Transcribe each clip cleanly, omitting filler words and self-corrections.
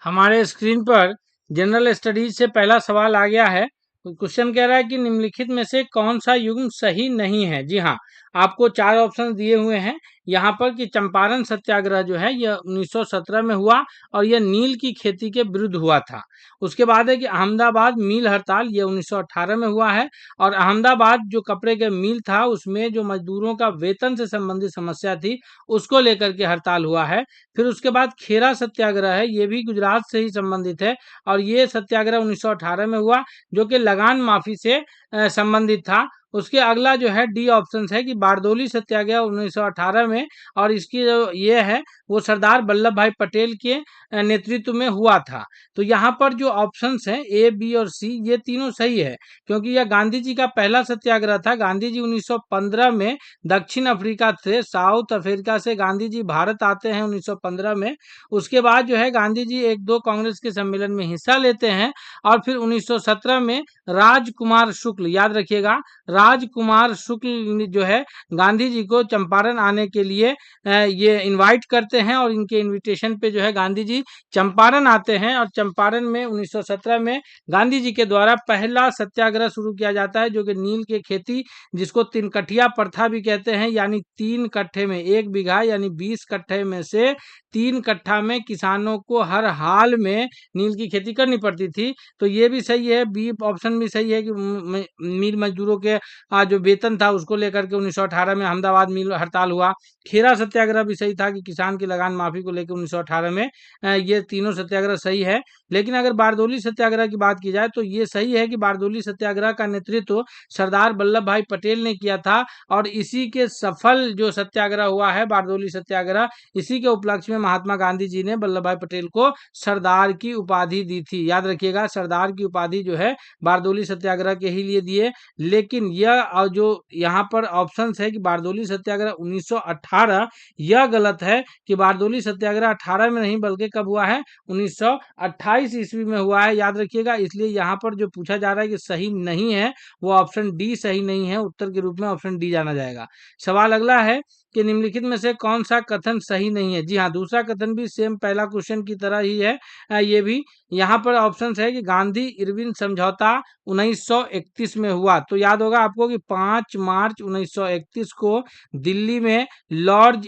हमारे स्क्रीन पर general studies से पहला सवाल आ गया है। क्वेश्चन कह रहा है कि निम्नलिखित में से कौन सा युग्म सही नहीं है। जी हाँ, आपको चार ऑप्शन दिए हुए हैं यहाँ पर कि चंपारण सत्याग्रह जो है यह 1917 में हुआ और यह नील की खेती के विरुद्ध हुआ था। उसके बाद है कि अहमदाबाद मील हड़ताल यह 1918 में हुआ है और अहमदाबाद जो कपड़े के मील था उसमें जो मजदूरों का वेतन से संबंधित समस्या थी उसको लेकर के हड़ताल हुआ है। फिर उसके बाद खेरा सत्याग्रह है, ये भी गुजरात से ही संबंधित है और ये सत्याग्रह 1918 में हुआ जो कि लगान माफी से संबंधित था। उसके अगला जो है डी ऑप्शन है कि बारदोली सत्याग्रह 1918 में और इसकी जो ये है वो सरदार वल्लभ भाई पटेल के नेतृत्व में हुआ था। तो यहाँ पर जो ऑप्शंस हैं ए बी और सी ये तीनों सही है क्योंकि यह गांधी जी का पहला सत्याग्रह था। गांधी जी 1915 में दक्षिण अफ्रीका से साउथ अफ्रीका से गांधी जी भारत आते हैं 1915 में। उसके बाद जो है गांधी जी एक दो कांग्रेस के सम्मेलन में हिस्सा लेते हैं और फिर 1917 में राजकुमार शुक्ल, याद रखिएगा, राजकुमार शुक्ल जो है गांधी जी को चंपारण आने के लिए ये इनवाइट करते हैं और इनके इनविटेशन पे जो है गांधी जी चंपारण आते हैं और चंपारण में 1917 में गांधी जी के द्वारा पहला सत्याग्रह शुरू किया जाता है जो कि नील की खेती, जिसको तीन कठिया प्रथा भी कहते हैं, यानी 3 कट्ठे में 1 बीघा यानी 20 कट्ठे में से 3 कट्ठा में किसानों को हर हाल में नील की खेती करनी पड़ती थी। तो ये भी सही है, बी ऑप्शन भी सही है कि मील मजदूरों के जो वेतन था उसको लेकर के 1918 में अहमदाबाद मील हड़ताल हुआ। खेरा सत्याग्रह भी सही था कि किसान की लगान माफी को लेकर 1918 में। ये तीनों सत्याग्रह सही है। लेकिन अगर बारदोली सत्याग्रह की बात की जाए तो ये सही है कि बारदोली सत्याग्रह का नेतृत्व सरदार वल्लभ भाई पटेल ने किया था और इसी के सफल जो सत्याग्रह हुआ है बारदोली सत्याग्रह, इसी के उपलक्ष्य में महात्मा गांधी जी ने वल्लभ भाई पटेल को सरदार की उपाधि दी थी। याद रखिएगा, सरदार की उपाधि जो है बारदोली सत्याग्रह के ही लिए दिए। लेकिन यह जो यहाँ पर ऑप्शन है कि बारदोली सत्याग्रह 1918, यह गलत है कि बारदोली सत्याग्रह 18 में नहीं बल्कि कब हुआ है, 1928 ईस्वी में हुआ है। याद रखिएगा, इसलिए यहाँ पर जो पूछा जा रहा है कि सही नहीं है वो ऑप्शन डी सही नहीं है, उत्तर के रूप में ऑप्शन डी जाना जाएगा। सवाल अगला है कि निम्नलिखित में से कौन सा कथन सही नहीं है। जी हाँ, दूसरा कथन भी सेम पहला क्वेश्चन की तरह ही है। ये भी यहाँ पर ऑप्शन है कि गांधी इरविन समझौता 1931 में हुआ। तो याद होगा आपको कि 5 मार्च 1931 को दिल्ली में लॉर्ड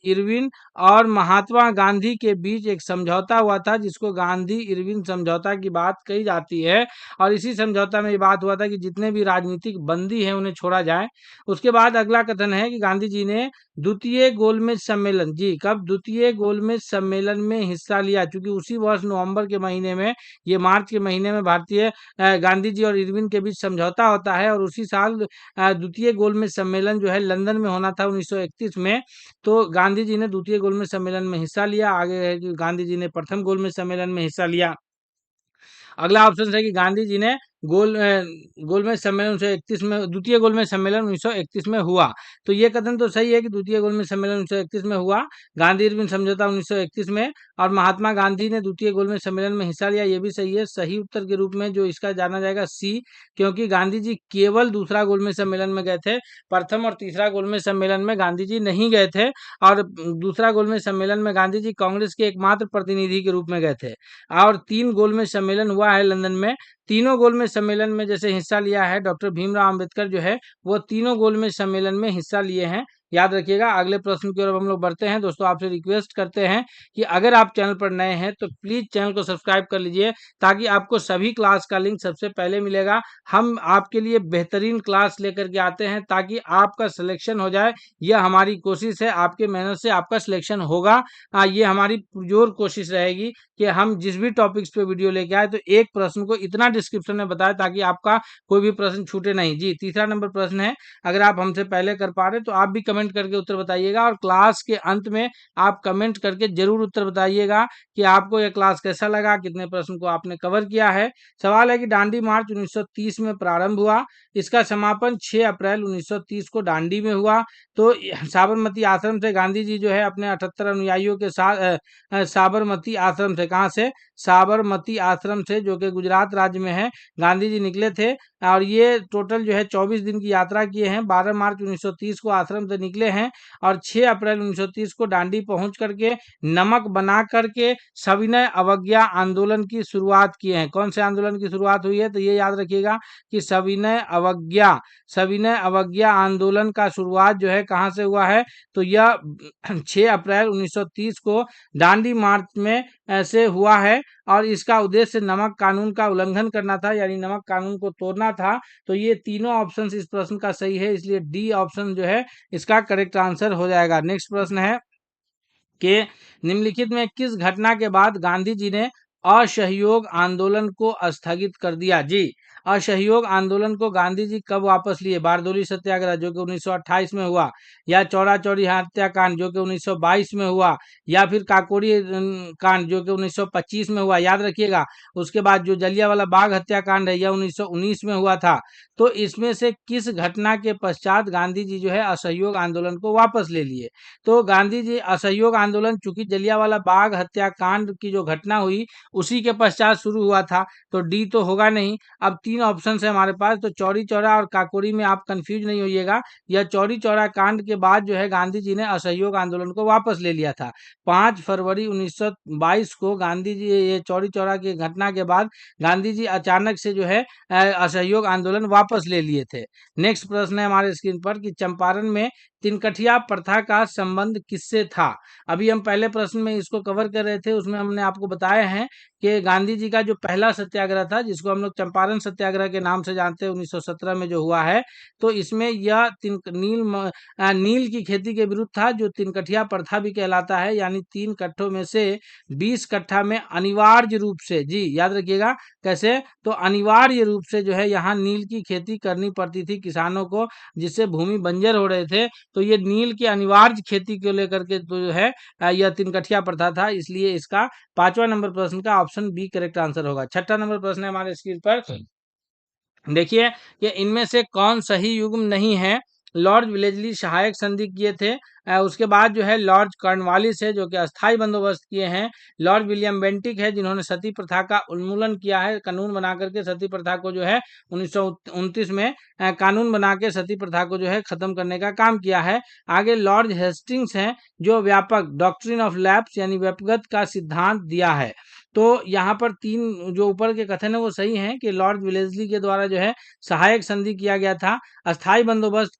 इरविन और महात्मा गांधी के बीच एक समझौता हुआ था जिसको गांधी इरविन समझौता की बात कही जाती है। और इसी समझौता में ये बात हुआ था कि जितने भी राजनीतिक बंदी हैं उन्हें छोड़ा जाए। उसके बाद अगला कथन है कि गांधी जी ने द्वितीय गोलमेज सम्मेलन, जी कब, द्वितीय गोलमेज सम्मेलन में हिस्सा लिया, क्योंकि उसी वर्ष नवंबर के महीने में, ये मार्च के महीने में भारतीय गांधी जी और इरविन के बीच समझौता होता है और उसी साल द्वितीय गोलमेज सम्मेलन जो है लंदन में होना था 1931 में। तो गांधी जी ने द्वितीय गोलमेज सम्मेलन में हिस्सा लिया। आगे है कि गांधी जी ने प्रथम गोलमेज सम्मेलन में हिस्सा लिया। अगला ऑप्शन है कि गांधी जी ने गोलमेज सम्मेलन 1931 में, द्वितीय गोलमेज सम्मेलन 1931 में हुआ। तो ये कथन तो सही है कि द्वितीय गोलमेज सम्मेलन 1931 में हुआ, गांधी इरविन समझौता 1931 में, और महात्मा गांधी ने द्वितीय गोलमेज सम्मेलन में हिस्सा लिया, ये भी सही है। सही उत्तर के रूप में जो इसका जाना जाएगा सी, क्योंकि गांधी जी केवल दूसरा गोलमेज सम्मेलन में गए थे, प्रथम और तीसरा गोलमेज सम्मेलन में गांधी जी नहीं गए थे। और दूसरा गोलमेज सम्मेलन में गांधी जी कांग्रेस के एकमात्र प्रतिनिधि के रूप में गए थे। और 3 गोलमेज सम्मेलन हुआ है लंदन में। तीनों गोलमेज सम्मेलन में जैसे हिस्सा लिया है डॉक्टर भीमराव अंबेडकर जो है, वो तीनों गोलमेज सम्मेलन में हिस्सा लिए हैं। याद रखिएगा। अगले प्रश्न की ओर हम लोग बढ़ते हैं। दोस्तों, आपसे रिक्वेस्ट करते हैं कि अगर आप चैनल पर नए हैं तो प्लीज चैनल को सब्सक्राइब कर लीजिए ताकि आपको सभी क्लास का लिंक सबसे पहले मिलेगा। हम आपके लिए बेहतरीन क्लास लेकर के आते हैं ताकि आपका सिलेक्शन हो जाए। यह हमारी कोशिश है, आपके मेहनत से आपका सिलेक्शन होगा। ये हमारी पुरजोर कोशिश रहेगी कि हम जिस भी टॉपिक्स पे वीडियो लेके आए तो एक प्रश्न को इतना डिस्क्रिप्शन में बताएं ताकि आपका कोई भी प्रश्न छूटे नहीं। जी, तीसरा नंबर प्रश्न है, अगर आप हमसे पहले कर पा रहे तो आप भी कमेंट करके उत्तर बताइएगा और क्लास के अंत में आप कमेंट करके जरूर उत्तर बताइएगा कि आपको यह क्लास कैसा लगा, कितने प्रश्न को आपने कवर किया है। सवाल है कि दांडी मार्च 1930 में प्रारंभ हुआ, इसका समापन 6 अप्रैल 1930 को दांडी में हुआ। तो साबरमती आश्रम से गांधी जी जो है अपने 78 अनुयायियों के साथ साबरमती आश्रम से, कहाँ से, साबरमती आश्रम से जो कि गुजरात राज्य में है, गांधी जी निकले थे और ये टोटल जो है 24 दिन की यात्रा किए हैं। 12 मार्च 1930 को आश्रम से निकले हैं और 6 अप्रैल 1930 को डांडी पहुंच करके नमक बना करके सविनय अवज्ञा आंदोलन की शुरुआत किए हैं। कौन से आंदोलन की शुरुआत हुई है, तो ये याद रखिएगा कि सविनय अवज्ञा आंदोलन का शुरुआत जो है कहाँ से हुआ है, तो यह 6 अप्रैल 1930 को दांडी मार्च में से हुआ है और इसका उद्देश्य नमक कानून का उल्लंघन करना था, यानी नमक कानून को तोड़ना था। तो ये तीनों ऑप्शन इस प्रश्न का सही है, इसलिए डी ऑप्शन जो है इसका करेक्ट आंसर हो जाएगा। नेक्स्ट प्रश्न है कि निम्नलिखित में किस घटना के बाद गांधी जी ने असहयोग आंदोलन को स्थगित कर दिया। जी, असहयोग आंदोलन को गांधी जी कब वापस लिए? बारदोली सत्याग्रह जो कि 1928 में हुआ, या चौरा चौरी हत्याकांड जो कि 1922 में हुआ, या फिर काकोरी कांड जो कि 1925 में हुआ, याद रखिएगा। उसके बाद जो जलियांवाला बाग हत्याकांड है यह 1919 में हुआ था। तो इसमें से किस घटना के पश्चात गांधी जी जो है असहयोग आंदोलन को वापस ले लिए? तो गांधी जी असहयोग आंदोलन, चूंकि जलियांवाला बाग हत्याकांड की जो घटना हुई उसी के पश्चात शुरू हुआ था, तो डी तो होगा नहीं। अब तीन ऑप्शन है हमारे पास, तो चौरी चौरा और काकोरी में आप कंफ्यूज नहीं होइएगा। यह चौरी चौरा कांड के बाद जो है गांधी जी ने असहयोग आंदोलन को वापस ले लिया था। 5 फरवरी 1922 को गांधी जी, ये चौरी चौरा की घटना के बाद गांधी जी अचानक से जो है असहयोग आंदोलन वापस ले लिए थे। नेक्स्ट प्रश्न है हमारे स्क्रीन पर कि चंपारण में तिनकठिया प्रथा का संबंध किससे था? अभी हम पहले प्रश्न में इसको कवर कर रहे थे, उसमें हमने आपको बताया है कि गांधी जी का जो पहला सत्याग्रह था, जिसको हम लोग चंपारण सत्याग्रह के नाम से जानते हैं, 1917 में जो हुआ है, तो इसमें यह नील की खेती के विरुद्ध था, जो तिनकठिया प्रथा भी कहलाता है, यानी 3 कट्ठों में से 20 कट्ठा में अनिवार्य रूप से, जी याद रखिएगा कैसे, तो अनिवार्य रूप से जो है यहाँ नील की खेती करनी पड़ती थी किसानों को, जिससे भूमि बंजर हो रहे थे। तो ये नील की अनिवार्य खेती को लेकर के तो जो है यह तिनकठिया प्रथा था, इसलिए इसका 5वां नंबर प्रश्न का ऑप्शन बी करेक्ट आंसर होगा। 6ठा नंबर प्रश्न है हमारे स्क्रीन पर, देखिए कि इनमें से कौन सही युग्म नहीं है। लॉर्ड विलेजली सहायक संधि किए थे, उसके बाद जो है लॉर्ड कॉर्नवालिस है जो कि अस्थाई बंदोबस्त किए हैं। लॉर्ड विलियम बेंटिक है जिन्होंने सती प्रथा का उन्मूलन किया है, कानून बना करके सती प्रथा को जो है 1929 में कानून बना के सती प्रथा को जो है खत्म करने का काम किया है। आगे लॉर्ड हेस्टिंग्स हैं जो व्यापक डॉक्ट्रिन ऑफ लैप्स यानी व्यक्तिगत का सिद्धांत दिया है। तो यहाँ पर तीन जो ऊपर के कथन है वो सही है कि लॉर्ड विलेजली के द्वारा जो है सहायक संधि किया गया था। अस्थाई बंदोबस्त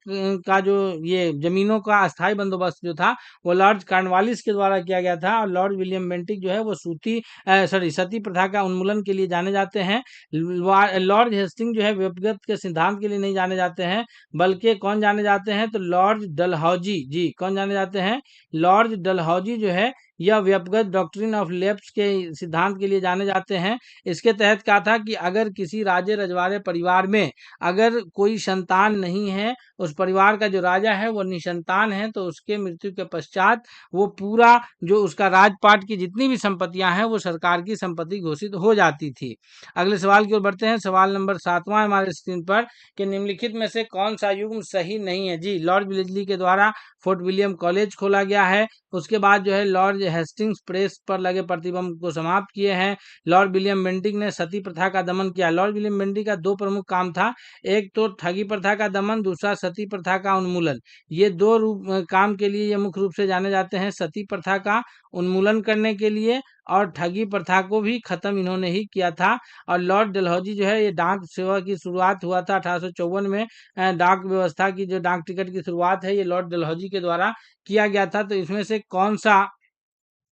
का जो ये जमीनों का अस्थाई बंदोबस्त जो था वो लॉर्ड कॉर्नवालिस के द्वारा किया गया था, और लॉर्ड विलियम बेंटिक जो है वो सती प्रथा का उन्मूलन के लिए जाने जाते हैं। लॉर्ड हेस्टिंग जो है व्यक्तिगत के सिद्धांत के लिए नहीं जाने जाते हैं, बल्कि कौन जाने जाते हैं, तो लॉर्ड डलहौजी, जी कौन जाने जाते हैं, लॉर्ड डलहौजी जो है यह व्यक्तिगत डॉक्ट्रिन ऑफ लेफ्ट के सिद्धांत के लिए जाने जाते हैं। इसके तहत कहा था कि अगर किसी राजे रजवाड़े परिवार में अगर कोई संतान नहीं है, उस परिवार का जो राजा है वो निसंतान है, तो उसके मृत्यु के पश्चात वो पूरा जो उसका राजपाट की जितनी भी संपत्तियां हैं वो सरकार की संपत्ति घोषित हो जाती थी। अगले सवाल की ओर बढ़ते हैं। सवाल नंबर 7वां हमारे स्क्रीन पर कि निम्नलिखित में से कौन सा युग्म सही नहीं है। जी, लॉर्ड विलेजली के द्वारा फोर्ट विलियम कॉलेज खोला गया है। उसके बाद जो है लॉर्ड हेस्टिंग्स प्रेस पर लगे प्रतिबंध को समाप्त किए हैं। लॉर्ड विलियम बेंटिक ने सती प्रथा का दमन किया। लॉर्ड विलियम बेंटिक का दो प्रमुख काम था, एक तो ठगी प्रथा का दमन, दूसरा सती प्रथा का उन्मूलन। ये दो काम के लिए ये मुख्य रूप से जाने जाते हैं, सती प्रथा का उन्मूलन करने के लिए और ठगी प्रथा को भी खत्म इन्होंने ही किया था। और लॉर्ड डलहौजी जो है ये डाक सेवा की शुरुआत हुआ था 1854 में। डाक व्यवस्था की जो डाक टिकट की शुरुआत है ये लॉर्ड डलहौजी के द्वारा किया गया था। तो इसमें से कौन सा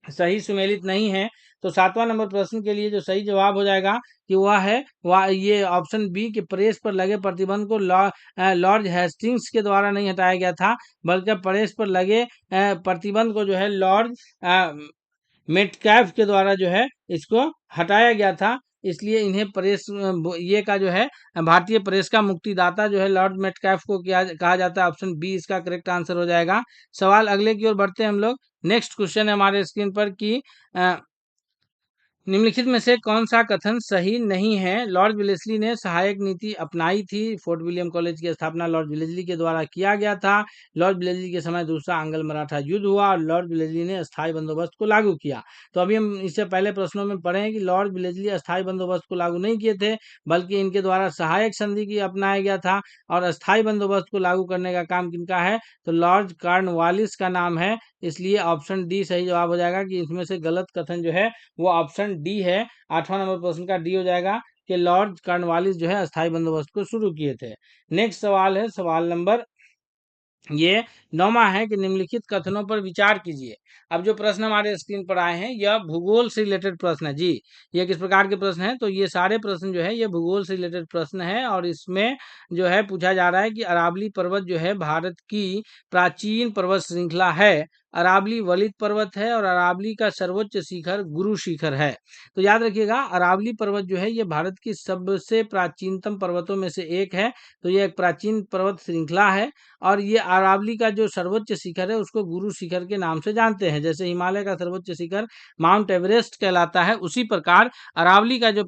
सही सुमेलित नहीं है, तो 7वां नंबर प्रश्न के लिए जो सही जवाब हो जाएगा कि वह ये ऑप्शन बी के प्रेस पर लगे प्रतिबंध को लॉर्ड हेस्टिंग्स के द्वारा नहीं हटाया गया था, बल्कि प्रेस पर लगे प्रतिबंध को जो है लॉर्ड मेटकैफ के द्वारा जो है इसको हटाया गया था। इसलिए इन्हें प्रेस ये का जो है भारतीय प्रेस का मुक्तिदाता जो है लॉर्ड मेटकैफ को कहा जाता है। ऑप्शन बी इसका करेक्ट आंसर हो जाएगा। सवाल अगले की ओर बढ़ते हैं हम लोग। नेक्स्ट क्वेश्चन है हमारे स्क्रीन पर कि निम्नलिखित में से कौन सा कथन सही नहीं है? लॉर्ड वेलेस्ली ने सहायक नीति अपनाई थी। फोर्ट विलियम कॉलेज की स्थापना लॉर्ड वेलेस्ली के द्वारा किया गया था। लॉर्ड वेलेस्ली के समय दूसरा आंग्ल मराठा युद्ध हुआ और लॉर्ड वेलेस्ली ने अस्थायी बंदोबस्त को लागू किया। तो अभी हम इससे पहले प्रश्नों में पढ़े हैं कि लॉर्ड वेलेस्ली अस्थायी बंदोबस्त को लागू नहीं किए थे, बल्कि इनके द्वारा सहायक संधि की अपनाया गया था। और अस्थायी बंदोबस्त को लागू करने का काम किनका है? तो लॉर्ड कॉर्नवालिस का नाम है। इसलिए ऑप्शन डी सही जवाब हो जाएगा कि इसमें से गलत कथन जो है वो ऑप्शन डी है। 8वां नंबर प्रश्न का डी हो जाएगा कि लॉर्ड कॉर्नवालिस जो है अस्थायी बंदोबस्त को शुरू किए थे। नेक्स्ट सवाल है सवाल नंबर ये 9वां है कि निम्नलिखित कथनों पर विचार कीजिए। अब जो प्रश्न हमारे स्क्रीन पर आए हैं यह भूगोल से रिलेटेड प्रश्न है जी। ये किस प्रकार के प्रश्न हैं? तो ये सारे प्रश्न जो है ये भूगोल से रिलेटेड प्रश्न है और इसमें जो है पूछा जा रहा है कि अरावली पर्वत जो है भारत की प्राचीन पर्वत श्रृंखला है। अरावली वलित पर्वत है और अरावली का सर्वोच्च शिखर गुरु शिखर है। तो याद रखिएगा अरावली पर्वत जो है ये भारत की सबसे प्राचीनतम पर्वतों में से एक है। तो ये एक प्राचीन पर्वत श्रृंखला है और ये अरावली का जो सर्वोच्च शिखर है उसको गुरु शिखर के नाम से जानते हैं। जैसे हिमालय का सर्वोच्च शिखर माउंट एवरेस्ट कहलाता है, उसी प्रकार अरावली का जो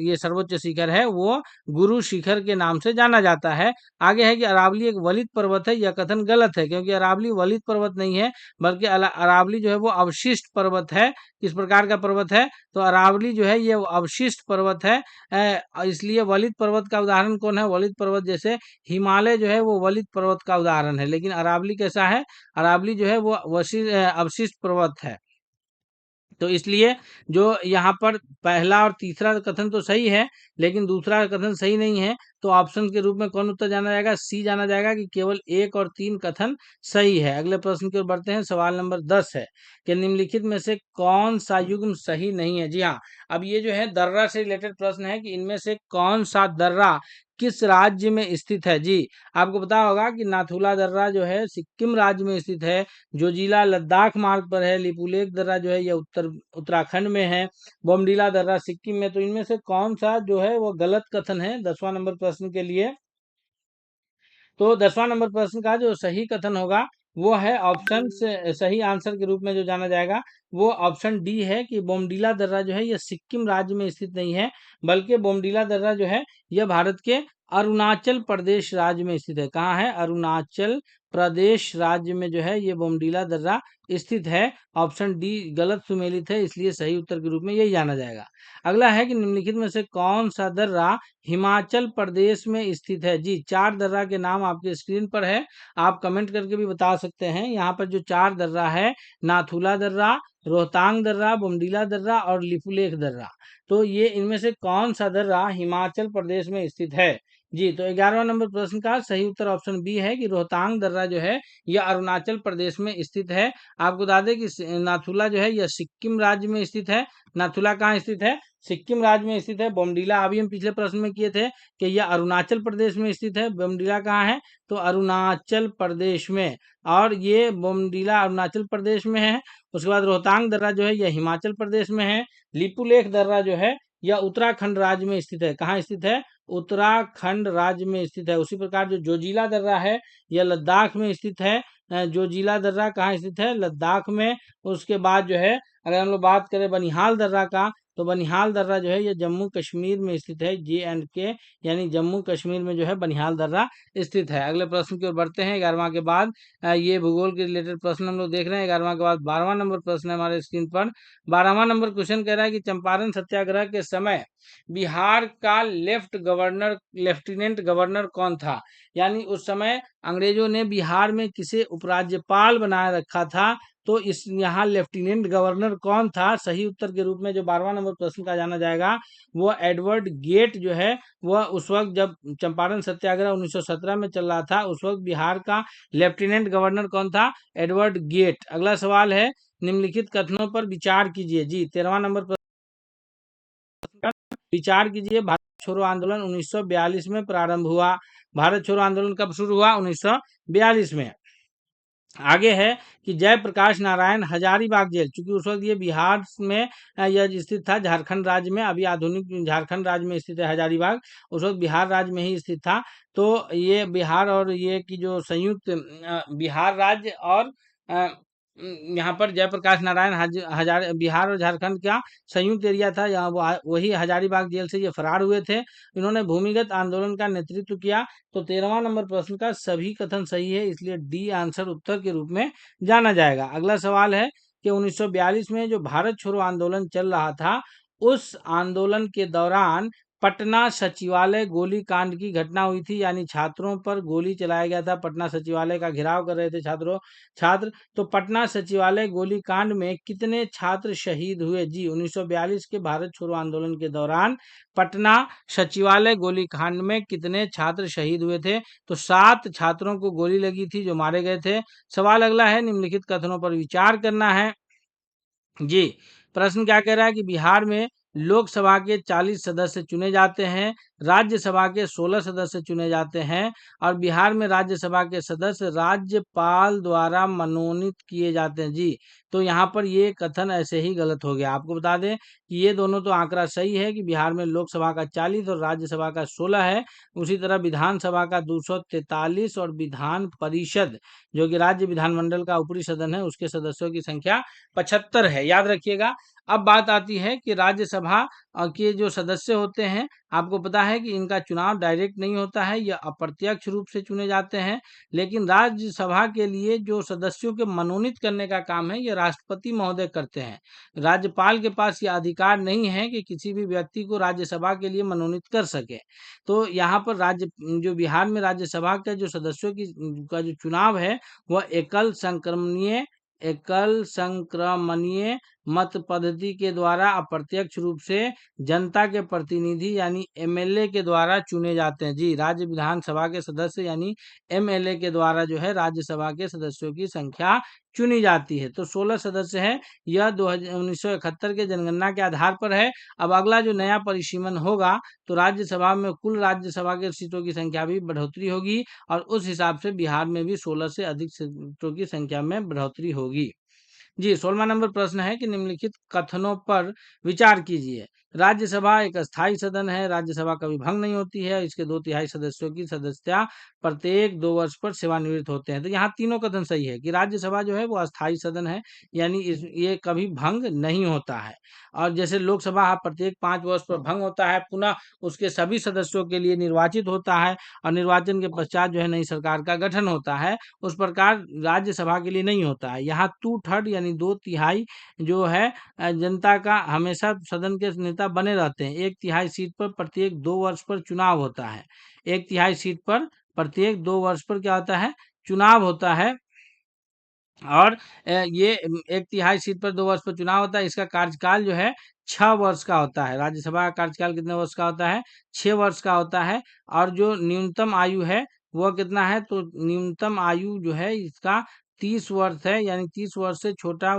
ये सर्वोच्च शिखर है वो गुरु शिखर के नाम से जाना जाता है। आगे है कि अरावली एक वलित पर्वत है, यह कथन गलत है क्योंकि अरावली वलित पर्वत नहीं है, बल्कि अरावली जो है वो अवशिष्ट पर्वत है। किस प्रकार का पर्वत है? तो अरावली जो है ये अवशिष्ट पर्वत है। इसलिए वलित पर्वत का उदाहरण कौन है? वलित पर्वत जैसे हिमालय जो है वो वलित पर्वत का उदाहरण है, लेकिन अरावली कैसा है? अरावली जो है वो अवशिष्ट पर्वत है। तो इसलिए जो यहाँ पर पहला और तीसरा कथन तो सही है, लेकिन दूसरा कथन सही नहीं है। तो ऑप्शन के रूप में कौन उत्तर जाना जाएगा? सी जाना जाएगा कि केवल 1 और 3 कथन सही है। अगले प्रश्न की ओर बढ़ते हैं। सवाल नंबर 10 है कि निम्नलिखित में से कौन सा युग्म सही नहीं है? जी हाँ, अब ये जो है दर्रा से रिलेटेड प्रश्न है कि इनमें से कौन सा दर्रा किस राज्य में स्थित है? जी, आपको पता होगा कि नाथुला दर्रा जो है सिक्किम राज्य में स्थित है। जो जिला लद्दाख मार्ग पर है। लिपुलेख दर्रा जो है यह उत्तराखंड में है। बोमडीला दर्रा सिक्किम में। तो इनमें से कौन सा जो है वो गलत कथन है 10वां नंबर प्रश्न के लिए? तो 10वां नंबर प्रश्न का जो सही कथन होगा वो है ऑप्शन से सही आंसर के रूप में जो जाना जाएगा वो ऑप्शन डी है कि बोमडीला दर्रा जो है यह सिक्किम राज्य में स्थित नहीं है, बल्कि बोमडीला दर्रा जो है यह भारत के अरुणाचल प्रदेश राज्य में स्थित है। कहाँ है? अरुणाचल प्रदेश राज्य में जो है ये बोमडीला दर्रा स्थित है। ऑप्शन डी गलत सुमेलित है, इसलिए सही उत्तर के रूप में यही जाना जाएगा। अगला है कि निम्नलिखित में से कौन सा दर्रा हिमाचल प्रदेश में स्थित है? जी, 4 दर्रा के नाम आपके स्क्रीन पर है, आप कमेंट करके भी बता सकते हैं। यहाँ पर जो 4 दर्रा है, नाथुला दर्रा, रोहतांग दर्रा, बोमडीला दर्रा और लिपुलेख दर्रा। तो ये इनमें से कौन सा दर्रा हिमाचल प्रदेश में स्थित है? जी, तो 11वां नंबर प्रश्न का सही उत्तर ऑप्शन बी है कि रोहतांग दर्रा जो है यह अरुणाचल प्रदेश में स्थित है। आपको बता दें कि नाथुला जो है यह सिक्किम राज्य में स्थित है। नाथुला कहाँ स्थित है? सिक्किम राज्य में स्थित है। बोमडीला अभी हम पिछले प्रश्न में किए थे कि यह अरुणाचल प्रदेश में स्थित है। बोमडीला कहाँ है? तो अरुणाचल प्रदेश में। और ये बोमडीला अरुणाचल प्रदेश में है। उसके बाद रोहतांग दर्रा जो है यह हिमाचल प्रदेश में है। लिपुलेख दर्रा जो है यह उत्तराखंड राज्य में स्थित है। कहाँ स्थित है? उत्तराखंड राज्य में स्थित है। उसी प्रकार जो जोजिला दर्रा है यह लद्दाख में स्थित है। जोजिला दर्रा कहाँ स्थित है? लद्दाख में। उसके बाद जो है अगर हम लोग बात करें बनिहाल दर्रा का, तो बनिहाल दर्रा जो है ये जम्मू कश्मीर में स्थित है। J&K यानी जम्मू कश्मीर में जो है बनिहाल दर्रा स्थित है। अगले प्रश्न की ओर बढ़ते हैं। 11वां के बाद ये भूगोल के रिलेटेड प्रश्न हम लोग देख रहे हैं। 11वां के बाद 12वां नंबर प्रश्न है हमारे स्क्रीन पर। 12वां नंबर क्वेश्चन कह रहा है कि चंपारण सत्याग्रह के समय बिहार का लेफ्टिनेंट गवर्नर कौन था? यानी उस समय अंग्रेजों ने बिहार में किसे उपराज्यपाल बनाए रखा था? तो इस यहाँ लेफ्टिनेंट गवर्नर कौन था? सही उत्तर के रूप में जो 12वां नंबर प्रश्न का जाना जाएगा वो एडवर्ड गेट जो है वह उस वक्त जब चंपारण सत्याग्रह 1917 में चल रहा था उस वक्त बिहार का लेफ्टिनेंट गवर्नर कौन था? Edward Gait. अगला सवाल है निम्नलिखित कथनों पर विचार कीजिए। जी, 13वां नंबर प्रश्न का विचार कीजिए। भारत छोड़ो आंदोलन 1942 में प्रारंभ हुआ। भारत छोड़ो आंदोलन कब शुरू हुआ? 1942 में। आगे है कि जयप्रकाश नारायण हजारीबाग जेल, चूंकि उस वक्त ये बिहार में यह स्थित था, झारखंड राज्य में, अभी आधुनिक झारखंड राज्य में स्थित है हजारीबाग, उस वक्त बिहार राज्य में ही स्थित था। तो ये बिहार और ये की जो संयुक्त बिहार राज्य और यहाँ पर जयप्रकाश नारायण हजार बिहार और झारखंड का संयुक्त एरिया था, यहाँ वही हजारीबाग जेल से ये फरार हुए थे। इन्होंने भूमिगत आंदोलन का नेतृत्व किया। तो 13वां नंबर प्रश्न का सभी कथन सही है, इसलिए डी आंसर उत्तर के रूप में जाना जाएगा। अगला सवाल है कि 1942 में जो भारत छोड़ो आंदोलन चल रहा था, उस आंदोलन के दौरान पटना सचिवालय गोलीकांड की घटना हुई थी, यानी छात्रों पर गोली चलाया गया था। पटना सचिवालय का घेराव कर रहे थे छात्र। तो पटना सचिवालय गोलीकांड में कितने छात्र शहीद हुए? जी, 1942 के भारत छोड़ो आंदोलन के दौरान पटना सचिवालय गोलीकांड में कितने छात्र शहीद हुए थे? तो 7 छात्रों को गोली लगी थी जो मारे गए थे। सवाल अगला है, निम्नलिखित कथनों पर विचार करना है। जी, प्रश्न क्या कह रहा है कि बिहार में लोकसभा के 40 सदस्य चुने जाते हैं, राज्यसभा के 16 सदस्य चुने जाते हैं, और बिहार में राज्यसभा के सदस्य राज्यपाल द्वारा मनोनीत किए जाते हैं। जी, तो यहाँ पर ये कथन ऐसे ही गलत हो गया। आपको बता दें कि ये दोनों तो आंकड़ा सही है कि बिहार में लोकसभा का 40 और राज्यसभा का 16 है। उसी तरह विधानसभा का 243 और विधान परिषद जो कि राज्य विधानमंडल का ऊपरी सदन है, उसके सदस्यों की संख्या 75 है, याद रखिएगा। अब बात आती है कि राज्यसभा के जो सदस्य होते हैं, आपको पता है कि इनका चुनाव डायरेक्ट नहीं होता है, यह अप्रत्यक्ष रूप से चुने जाते हैं। लेकिन राज्यसभा के लिए जो सदस्यों के मनोनीत करने का काम है, यह राष्ट्रपति महोदय करते हैं। राज्यपाल के पास यह अधिकार नहीं है कि किसी भी व्यक्ति को राज्यसभा के लिए मनोनीत कर सके। तो यहाँ पर जो बिहार में राज्यसभा के जो सदस्यों का जो चुनाव है, वह एकल संक्रमणीय मत पद्धति के द्वारा अप्रत्यक्ष रूप से जनता के प्रतिनिधि यानी एमएलए के द्वारा चुने जाते हैं। जी, राज्य विधानसभा के सदस्य यानी एमएलए के द्वारा जो है राज्यसभा के सदस्यों की संख्या चुनी जाती है। तो 16 सदस्य है, यह 1971 के जनगणना के आधार पर है। अब अगला जो नया परिसीमन होगा, तो राज्यसभा में कुल राज्यसभा के सीटों की संख्या भी बढ़ोतरी होगी, और उस हिसाब से बिहार में भी 16 से अधिक सीटों की संख्या में बढ़ोतरी होगी। जी, 16वां नंबर प्रश्न है कि निम्नलिखित कथनों पर विचार कीजिए। राज्यसभा एक अस्थायी सदन है, राज्यसभा कभी भंग नहीं होती है, इसके 2/3 सदस्यों की सदस्यता प्रत्येक 2 वर्ष पर सेवानिवृत्त होते हैं। तो यहाँ तीनों कथन सही है कि राज्यसभा जो है वो अस्थायी सदन है, यानी ये कभी भंग नहीं होता है। और जैसे लोकसभा प्रत्येक 5 वर्ष पर भंग होता है, पुनः उसके सभी सदस्यों के लिए निर्वाचित होता है, और निर्वाचन के पश्चात जो है नई सरकार का गठन होता है, उस प्रकार राज्यसभा के लिए नहीं होता है। यहाँ 2/3 यानी 2/3 जो है जनता का हमेशा सदन के नेता बने रहते हैं। 1/3 सीट पर प्रत्येक 2 वर्ष पर चुनाव होता है। 1/3 सीट पर प्रत्येक 2 वर्ष पर क्या होता है? चुनाव होता है। और ये 1/3 सीट पर 2 वर्ष पर चुनाव होता है। इसका कार्यकाल जो है 6 वर्ष का होता है। राज्यसभा का कार्यकाल कितने वर्ष का होता है? 6 वर्ष का होता है। और जो न्यूनतम आयु है वह कितना है? तो न्यूनतम आयु जो है इसका 30 वर्ष है, यानी 30 वर्ष से छोटा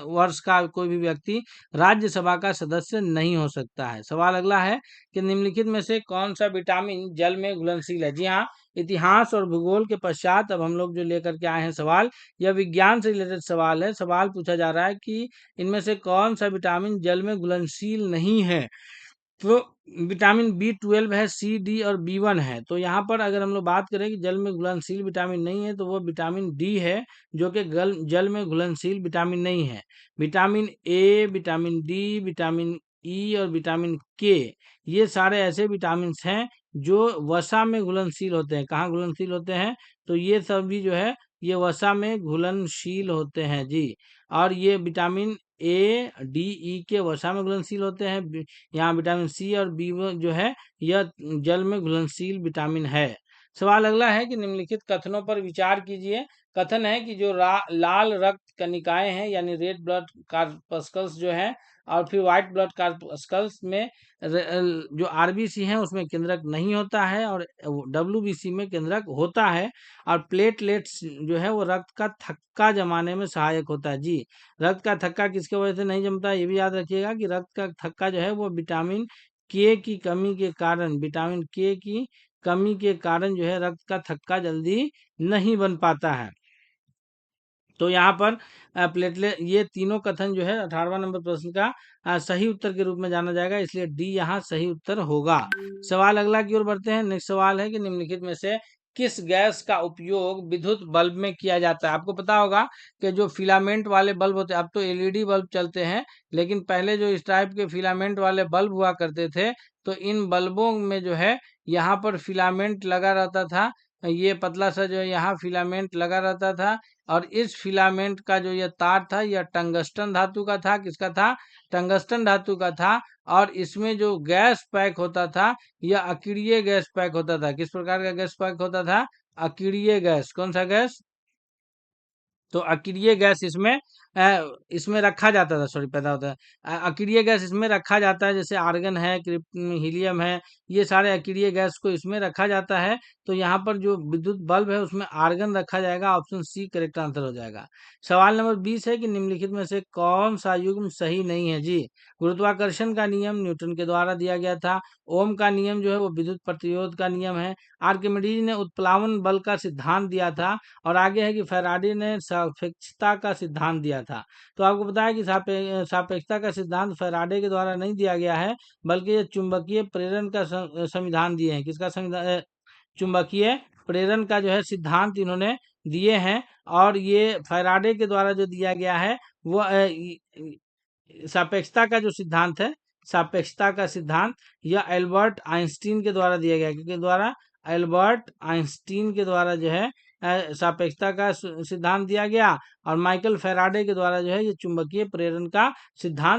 वर्ष का कोई भी व्यक्ति राज्यसभा का सदस्य नहीं हो सकता है। सवाल अगला है कि निम्नलिखित में से कौन सा विटामिन जल में घुलनशील है? जी हाँ, इतिहास और भूगोल के पश्चात अब हम लोग जो लेकर के आए हैं सवाल, यह विज्ञान से रिलेटेड सवाल है। सवाल पूछा जा रहा है कि इनमें से कौन सा विटामिन जल में घुलनशील नहीं है? तो विटामिन B12 है, सी, डी और B1 है। तो यहाँ पर अगर हम लोग बात करें कि जल में घुलनशील विटामिन नहीं है, तो वो विटामिन डी है, जो कि जल में घुलनशील विटामिन नहीं है। Vitamin A, vitamin D, vitamin E और विटामिन के, ये सारे ऐसे विटामिन हैं जो वसा में घुलनशील होते हैं। कहाँ घुलनशील होते हैं? तो ये सब भी जो है ये वसा में घुलनशील होते हैं। जी, और ये विटामिन ए, डी, ई के वसा में घुलनशील होते हैं। यहाँ विटामिन सी और बी जो है यह जल में घुलनशील विटामिन है। सवाल अगला है कि निम्नलिखित कथनों पर विचार कीजिए। कथन है कि जो लाल रक्त कणिकाएं हैं यानी रेड ब्लड कार्पस्कल्स जो है, और फिर व्हाइट ब्लड कार्पस्कल्स में जो आरबीसी है उसमें केंद्रक नहीं होता है, और डब्ल्यूबीसी में केंद्रक होता है। और प्लेटलेट्स जो है वो रक्त का थक्का जमाने में सहायक होता है। जी, रक्त का थक्का किसके वजह से नहीं जमता है, ये भी याद रखिएगा कि रक्त का थक्का जो है वो विटामिन के की कमी के कारण, विटामिन के की कमी के कारण जो है रक्त का थक्का जल्दी नहीं बन पाता है। तो यहाँ पर प्लेटलेट, ये तीनों कथन जो है 18वां नंबर प्रश्न का सही उत्तर के रूप में जाना जाएगा, इसलिए डी यहाँ सही उत्तर होगा। सवाल अगला की ओर बढ़ते हैं। नेक्स्ट सवाल है कि निम्नलिखित में से किस गैस का उपयोग विद्युत बल्ब में किया जाता है? आपको पता होगा कि जो फिलामेंट वाले बल्ब होते हैं, अब तो एलईडी बल्ब चलते हैं, लेकिन पहले जो इस टाइप के फिलामेंट वाले बल्ब हुआ करते थे, तो इन बल्बों में जो है यहाँ पर फिलामेंट लगा रहता था। ये पतला सा जो है यहाँ फिलामेंट लगा रहता था, और इस फिलामेंट का जो ये तार था यह टंगस्टन धातु का था। किसका था? टंगस्टन धातु का था। और इसमें जो गैस पैक होता था यह अक्रिय गैस पैक होता था। किस प्रकार का गैस पैक होता था? अक्रिय गैस। कौन सा गैस? तो अक्रिय गैस इसमें रखा जाता था, सॉरी, पैदा होता है। अक्रिय गैस इसमें रखा जाता है, जैसे आर्गन है, हीलियम है, ये सारे अक्रिय गैस को इसमें रखा जाता है। तो यहाँ पर जो विद्युत बल्ब है उसमें आर्गन रखा जाएगा। ऑप्शन सी करेक्ट आंसर हो जाएगा। सवाल नंबर 20 है कि निम्नलिखित में से कौन सा युग्म सही नहीं है? जी, गुरुत्वाकर्षण का नियम न्यूटन के द्वारा दिया गया था। ओम का नियम जो है वो विद्युत प्रतिरोध का नियम है। आर्किमिडीज ने उत्प्लावन बल का सिद्धांत दिया था। और आगे है कि फैराडे ने सापेक्षता का सिद्धांत दिया था। तो आपको पता है कि सापेक्षता का सिद्धांत फैराडे के द्वारा नहीं दिया गया है, बल्कि ये चुंबकीय प्रेरण का संविधान दिए हैं। किसका संविधान? चुंबकीय प्रेरण का जो है सिद्धांत इन्होंने दिए हैं। और ये फैराडे के द्वारा जो दिया गया है वो सापेक्षता का जो सिद्धांत है, सापेक्षता का सिद्धांत, यह एल्बर्ट आइंस्टीन के द्वारा दिया गया, क्योंकि द्वारा एल्बर्ट आइंस्टीन के द्वारा जो है सापेक्षता का सिद्धांत दिया गया। और माइकल फैराडे के द्वारा जो है ये चुंबकीय प्रेरण का सिद्धांत